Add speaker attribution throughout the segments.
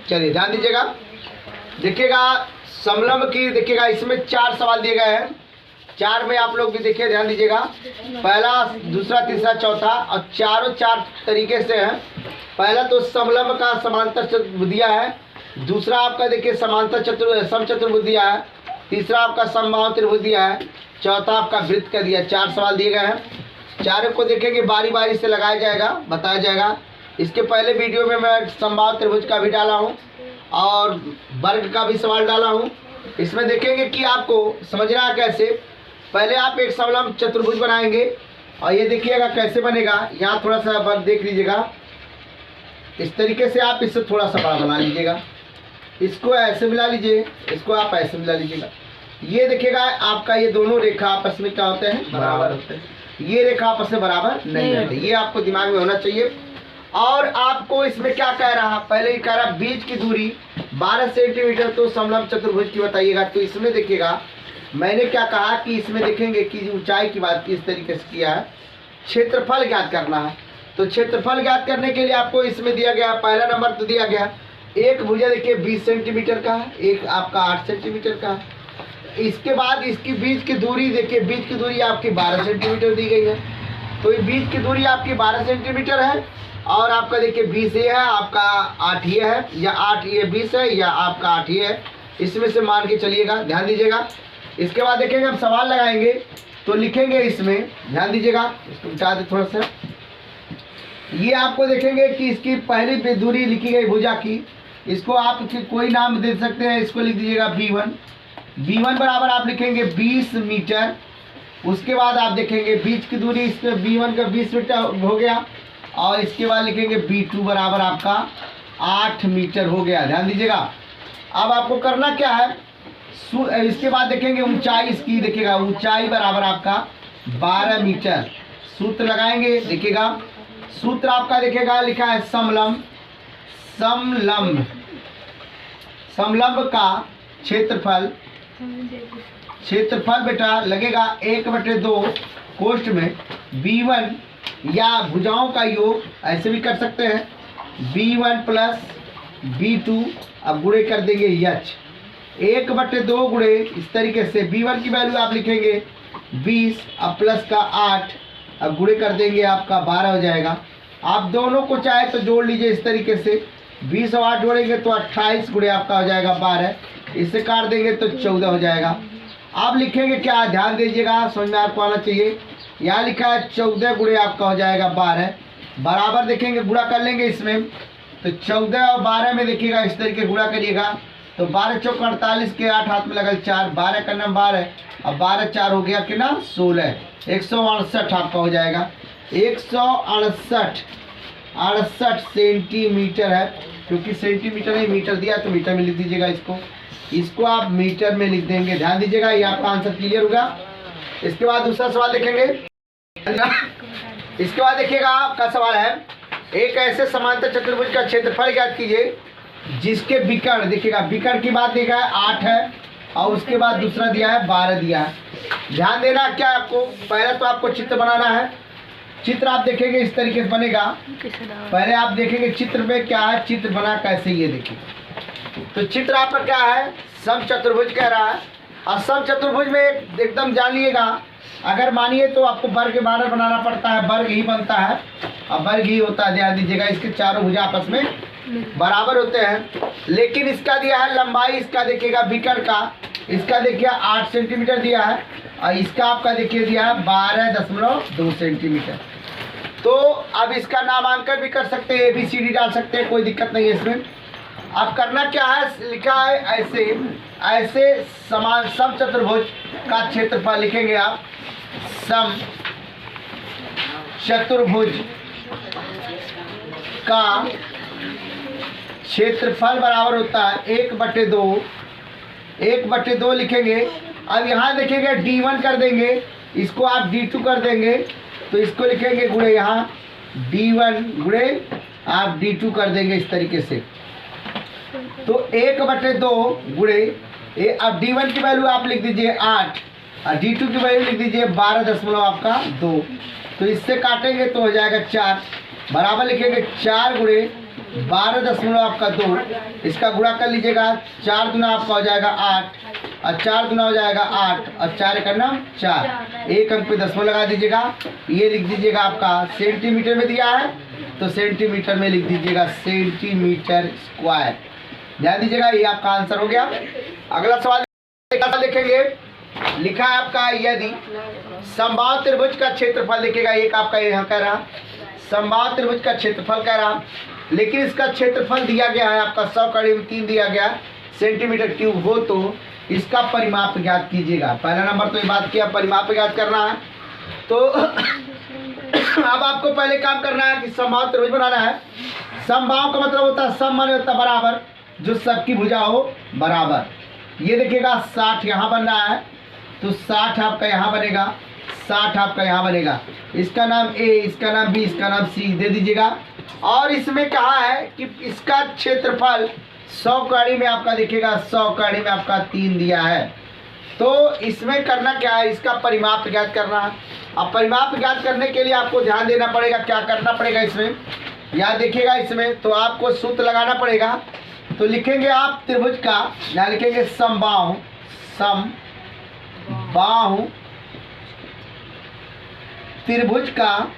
Speaker 1: चलिए ध्यान दीजिएगा, देखिएगा समलंब की, देखिएगा इसमें 4 सवाल दिए गए हैं। 4 में आप लोग भी देखिए, ध्यान दीजिएगा, पहला, दूसरा, तीसरा, चौथा, और चारों 4 तरीके से हैं। पहला तो समलंब का समांतर चतुर्भुज दिया है, दूसरा आपका देखिए समांतर समचतुर्भुज दिया है, तीसरा आपका समबाहु त्रिभुज दिया है, चौथा आपका वृत्त का दिया। 4 सवाल दिए गए हैं। चारों को देखेंगे, बारी बारी से लगाया जाएगा, बताया जाएगा। इसके पहले वीडियो में मैं समबाहु त्रिभुज का भी डाला हूँ और वर्ग का भी सवाल डाला हूँ। इसमें देखेंगे कि आपको समझना है कैसे। पहले आप एक समलंब चतुर्भुज बनाएंगे और ये देखिएगा कैसे बनेगा। यहाँ थोड़ा सा वर्ग देख लीजिएगा, इस तरीके से आप इससे थोड़ा सा बड़ा बना लीजिएगा, इसको ऐसे मिला लीजिए, इसको आप ऐसे मिला लीजिएगा। ये देखिएगा आपका ये दोनों रेखा आपस में क्या होते हैं, बराबर होते हैं। ये रेखा आपस में बराबर नहीं होते, ये आपको दिमाग में होना चाहिए। और आपको इसमें क्या कह रहा, पहले ही कह रहा बीच की दूरी 12 सेंटीमीटर तो समलंब चतुर्भुज की बताइएगा। तो इसमें देखिएगा मैंने क्या कहा कि इसमें देखेंगे कि ऊंचाई की बात किस तरीके से किया है, क्षेत्रफल ज्ञात करना है। तो क्षेत्रफल ज्ञात करने के लिए आपको इसमें दिया गया, पहला नंबर तो दिया गया एक भुजा देखिए 20 सेंटीमीटर का है, एक आपका 8 सेंटीमीटर का है। इसके बाद इसकी बीच की दूरी देखिए, बीच की दूरी आपकी 12 सेंटीमीटर दी गई है। तो ये बीच की दूरी आपकी 12 सेंटीमीटर है और आपका देखिए 20 ये है, आपका 8 ये है, या 8 ये 20 है, या आपका 8 ये है। इसमें से मान के चलिएगा, ध्यान दीजिएगा। इसके बाद देखेंगे हम सवाल लगाएंगे तो लिखेंगे इसमें, ध्यान दीजिएगा, इसको मिटा दे थोड़ा सा। ये आपको देखेंगे कि इसकी पहली दूरी लिखी गई भुजा की, इसको आप कोई नाम दे सकते हैं, इसको लिख दीजिएगा B1। B1 बराबर आप लिखेंगे 20 मीटर। उसके बाद आप देखेंगे बीच की दूरी इसके B1 का 20 मीटर हो गया और इसके बाद लिखेंगे B2 बराबर आपका 8 मीटर हो गया। ध्यान दीजिएगा। अब आपको करना क्या है, इसके बाद देखेंगे ऊंचाई इसकी, देखिएगा ऊंचाई बराबर आपका 12 मीटर। सूत्र लगाएंगे, देखिएगा सूत्र आपका देखिएगा लिखा है समलंब, समलंब समलंब का क्षेत्रफल, क्षेत्रफल बेटा लगेगा 1/2 कोष्ठ में B1 या भुजाओं का योग, ऐसे भी कर सकते हैं, B1 प्लस B2, अब गुणे कर देंगे यच 1/2 गुणे इस तरीके से। B1 की वैल्यू आप लिखेंगे 20, अब प्लस का 8, अब गुणे कर देंगे आपका 12 हो जाएगा। आप दोनों को चाहे तो जोड़ लीजिए इस तरीके से, 20 और 8 जोड़ेंगे तो 28 गुणे आपका हो जाएगा 12, इससे काट देंगे तो 14 हो जाएगा। आप लिखेंगे क्या, ध्यान दीजिएगा, समझ में आपको आना चाहिए। यहाँ लिखा है 14 गुणे आपका हो जाएगा 12, बराबर देखेंगे गुणा कर लेंगे इसमें, तो 14 और 12 में देखिएगा इस तरीके गुणा करिएगा तो 12 चौक 48 के 8 हाथ में लगल 4, 12 का नाम 12, अब 12 4 हो गया कितना 16, 168 आपका हो जाएगा। 168 सेंटीमीटर है, क्योंकि सेंटीमीटर ही मीटर दिया तो मीटर में लिख दीजिएगा इसको आप मीटर में लिख देंगे। ध्यान दीजिएगा, ये आपका आंसर क्लियर होगा। इसके बाद दूसरा सवाल देखेंगे। इसके बाद देखिएगा आपका सवाल है, एक ऐसे समांतर चतुर्भुज का क्षेत्रफल ज्ञात कीजिए जिसके विकर्ण, देखिएगा विकर्ण की बात देखा है 8 है और उसके बाद दूसरा दिया है 12 दिया है। ध्यान देना क्या आपको, पहले तो आपको चित्र बनाना है। चित्र आप देखेंगे इस तरीके से बनेगा, पहले आप देखेंगे चित्र में क्या है, चित्र बना कैसे, ये देखिए। तो चित्र आपका क्या है, समचतुर्भुज कह रहा है। और समचतुर्भुज में एकदम जानिएगा, अगर मानिए तो आपको वर्ग बार बनाना पड़ता है, वर्ग ही बनता है और वर्ग ही होता है। ध्यान दीजिएगा, इसके चारों भुजा आपस में बराबर होते हैं। लेकिन इसका दिया है लंबाई, इसका देखिएगा विकर्ण का, इसका देखिए 8 सेंटीमीटर दिया है और इसका आपका देखिए दिया है 12.2 सेंटीमीटर। तो अब इसका नामांकन भी कर सकते हैं, ABCD डाल सकते हैं, कोई दिक्कत नहीं है इसमें। अब करना क्या है, लिखा है ऐसे समान समचतुर्भुज का क्षेत्रफल लिखेंगे आप, सम चतुर्भुज का क्षेत्रफल बराबर होता है 1/2 लिखेंगे। अब यहाँ देखेंगे D1 कर देंगे, इसको आप D2 कर देंगे, तो इसको लिखेंगे गुणे यहाँ D1 गुणे आप D2 कर देंगे इस तरीके से। तो 1/2 गुणे, अब D1 की वैल्यू आप लिख दीजिए 8 और D2 की वैल्यू लिख दीजिए 12.2। तो इससे काटेंगे तो हो जाएगा 4, बराबर लिखेंगे 4 गुणे 12 आपका 2, इसका गुणा कर लीजिएगा। 4 दूना आपका हो जाएगा 8 और 4 दूना हो जाएगा 8 और 4 एक नाम 4। एक अंक पे दशमलव लगा दीजिएगा। ये लिख दीजिएगा आपका सेंटीमीटर में दिया है तो सेंटीमीटर में लिख दीजिएगा सेंटीमीटर स्क्वायर। ध्यान दीजिएगा, ये आपका आंसर हो गया। अगला सवाल देखेंगे, लिखा है आपका यदि समबाहु त्रिभुज का क्षेत्रफल लिखेगा। एक आपका यहाँ कह रहा समबाहु त्रिभुज का क्षेत्रफल कह रहा, लेकिन इसका क्षेत्रफल दिया गया है आपका 100 कड़ी में 3 दिया गया सेंटीमीटर क्यूब हो, तो इसका परिमाप ज्ञात कीजिएगा। पहला नंबर तो ये बात किया, परिमाप ज्ञात करना है। तो अब आपको पहले काम करना है कि समबाहु त्रिभुज बनाना है। समबाहु का मतलब होता है सम माने होता है बराबर, जो सबकी भुजा हो बराबर। ये देखिएगा 60 यहाँ बन रहा है तो 60 आपका यहाँ बनेगा, 60 आपका यहाँ बनेगा। इसका नाम ए, इसका नाम बी, इसका नाम सी दे दीजिएगा। और इसमें कहा है कि इसका क्षेत्रफल 100 कड़ी में आपका देखिएगा 100 कड़ी में आपका 3 दिया है। तो इसमें करना क्या है, इसका परिमाप ज्ञात करना है। अब परिमाप ज्ञात करने के लिए आपको ध्यान देना पड़ेगा, क्या करना पड़ेगा इसमें, यहाँ देखिएगा इसमें तो आपको सूत्र लगाना पड़ेगा। तो लिखेंगे आप त्रिभुज का, यहाँ लिखेंगे समबाहु, समबाहु त्रिभुज का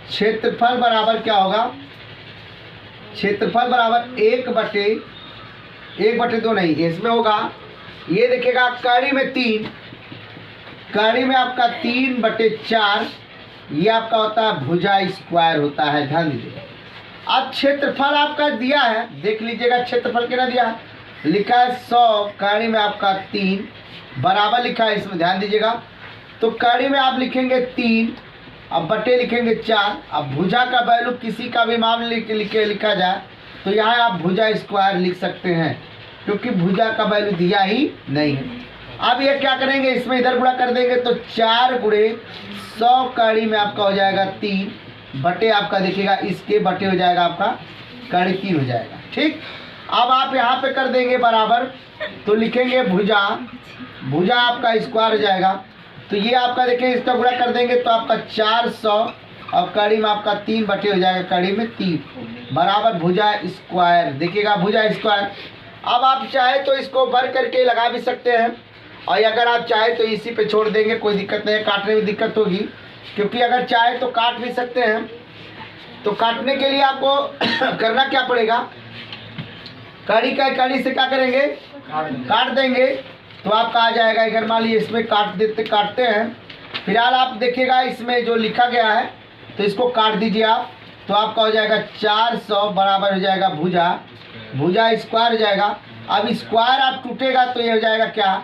Speaker 1: क्षेत्रफल बराबर क्या होगा, क्षेत्रफल बराबर 1/2 नहीं, इसमें होगा ये देखिएगा कड़ी में 3, कड़ी में आपका 3/4, ये आपका होता है भुजा स्क्वायर होता है। ध्यान दीजिए। अब क्षेत्रफल आपका दिया है, देख लीजिएगा क्षेत्रफल कितना दिया है, लिखा है 100 कड़ी में आपका 3 बराबर लिखा है, इसमें ध्यान दीजिएगा। तो कड़ी में आप लिखेंगे 3, अब बटे लिखेंगे 4। अब भुजा का वैल्यू किसी का भी मान लिखा जाए तो यहाँ आप भुजा स्क्वायर लिख सकते हैं, क्योंकि भुजा का वैल्यू दिया ही नहीं है। अब ये क्या करेंगे, इसमें इधर गुणा कर देंगे तो 4 गुणे 100 कड़ी में आपका हो जाएगा 3 बटे आपका देखिएगा इसके बटे हो जाएगा आपका कड़ी 3 हो जाएगा। ठीक, अब आप यहाँ पे कर देंगे बराबर, तो लिखेंगे भुजा, भुजा आपका स्क्वायर हो जाएगा। तो ये आपका देखिए इसका गुणा कर देंगे तो आपका 400 और कड़ी में आपका 3 बटे हो जाएगा कड़ी में 3 बराबर भुजा स्क्वायर। देखिएगा भुजा स्क्वायर। अब आप चाहे तो इसको भर करके लगा भी सकते हैं, और अगर आप चाहे तो इसी पे छोड़ देंगे, कोई दिक्कत नहीं है। काटने में दिक्कत होगी, क्योंकि अगर चाहे तो काट भी सकते हैं। तो काटने के लिए आपको करना क्या पड़ेगा, कड़ी का कड़ी से क्या करेंगे, काट देंगे तो आपका आ जाएगा। अगर मान लीजिए इसमें काटते हैं, फिलहाल आप देखिएगा इसमें जो लिखा गया है तो इसको काट दीजिए आप, तो आपका हो जाएगा 400 बराबर हो जाएगा भुजा, भुजा स्क्वायर हो जाएगा। अब स्क्वायर आप टूटेगा तो ये हो जाएगा क्या,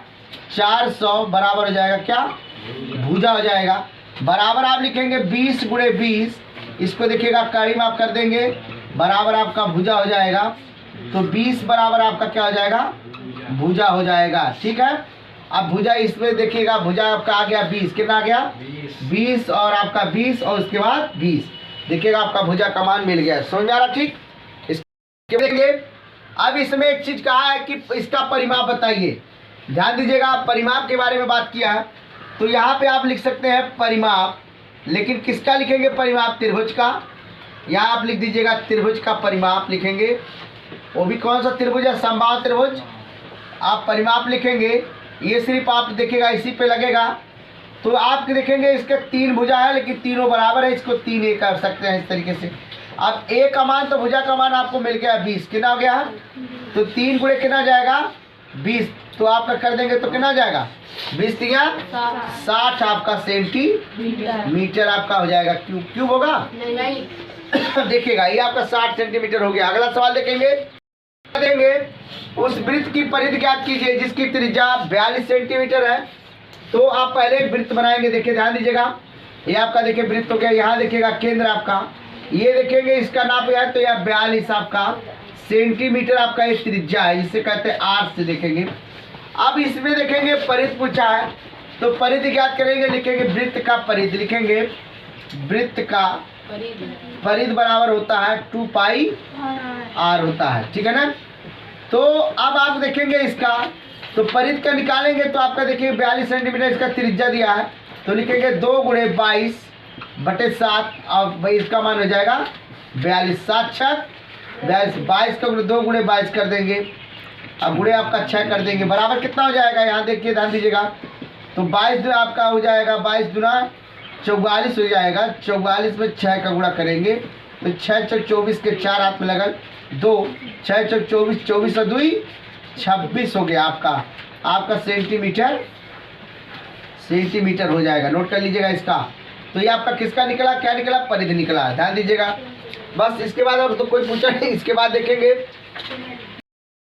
Speaker 1: 400 बराबर हो जाएगा क्या, भुजा हो जाएगा। बराबर आप लिखेंगे 20 गुणे 20, इसको देखिएगा कड़ी में आप कर देंगे बराबर आपका भुजा हो जाएगा। तो 20 बराबर आपका क्या हो जाएगा, भुजा हो जाएगा। ठीक है, अब भुजा इसमें देखिएगा भुजा आपका आ गया 20, कितना आ गया 20 और आपका 20 और उसके बाद 20, देखिएगा आपका भुजा का मान मिल गया। समझ आ रहा। ठीक, इसके देखेंगे। अब इसमें एक चीज कहा है कि इसका परिमाप बताइए। ध्यान दीजिएगा, परिमाप के बारे में बात किया है, तो यहाँ पे आप लिख सकते हैं परिमाप, लेकिन किसका लिखेंगे परिमाप, त्रिभुज का। यहाँ आप लिख दीजिएगा त्रिभुज का परिमाप लिखेंगे, वो भी कौन सा त्रिभुज है, समबाहु त्रिभुज। आप परिमाप लिखेंगे, ये सिर्फ आप देखिएगा इसी पे लगेगा। तो आप देखेंगे इसके 3 भुजा है, लेकिन तीनों बराबर है, इसको 3 एक कर सकते हैं इस तरीके से। अब ए का मान तो भुजा का मान आपको मिल गया 20, कितना हो गया, तो 3 गुणे कितना जाएगा 20, तो आपका कर देंगे तो कितना जाएगा 20 या 60 आपका सेंटीमीटर आपका हो जाएगा। क्यूब होगा नहीं देखिएगा ये आपका 60 सेंटीमीटर हो गया। अगला सवाल देखेंगे उस वृत्त की परिधि ज्ञात कीजिए जिसकी त्रिज्या 42 सेंटीमीटर है। तो आप पहले एक वृत्त बनाएंगे, देखिए ध्यान दीजिएगा, ये आपका देखिए वृत्त हो गया। यहाँ देखिएगा केंद्र आपका, ये देखेंगे इसका नाप है तो यह 42 आपका सेंटीमीटर आपका ये त्रिज्या है, जिसे कहते हैं आर से देखेंगे। अब इसमें देखेंगे परिधि पूछा है, तो परिधि ज्ञात करेंगे, लिखेंगे वृत्त का परिधि, लिखेंगे वृत्त का परिधि बराबर होता है 2 पाई आर होता है। ठीक है ना। तो अब आप देखेंगे इसका, तो परिधि का निकालेंगे तो आपका देखिए 42 सेंटीमीटर इसका त्रिज्या दिया है, तो लिखेंगे 2 गुणे 22 बटे 7 और इसका मान हो जाएगा 42 7 छक 42, 22 का 2 गुणे 22 कर देंगे। अब गुणे आपका 6 कर देंगे, बराबर कितना हो जाएगा, यहाँ देखिए ध्यान दीजिएगा। तो 22 जो आपका हो जाएगा 22 गुना 44 हो जाएगा। 44 में 6 का गुणा करेंगे तो 6 चौक 24 के 4 हाथ में लगल 2, 6 चौक 24, 24 और 2 26 हो गया आपका सेंटीमीटर हो जाएगा। नोट कर लीजिएगा इसका। तो ये आपका किसका निकला, क्या निकला, परिधि निकला। ध्यान दीजिएगा बस। इसके बाद और तो कोई पूछा नहीं। इसके बाद देखेंगे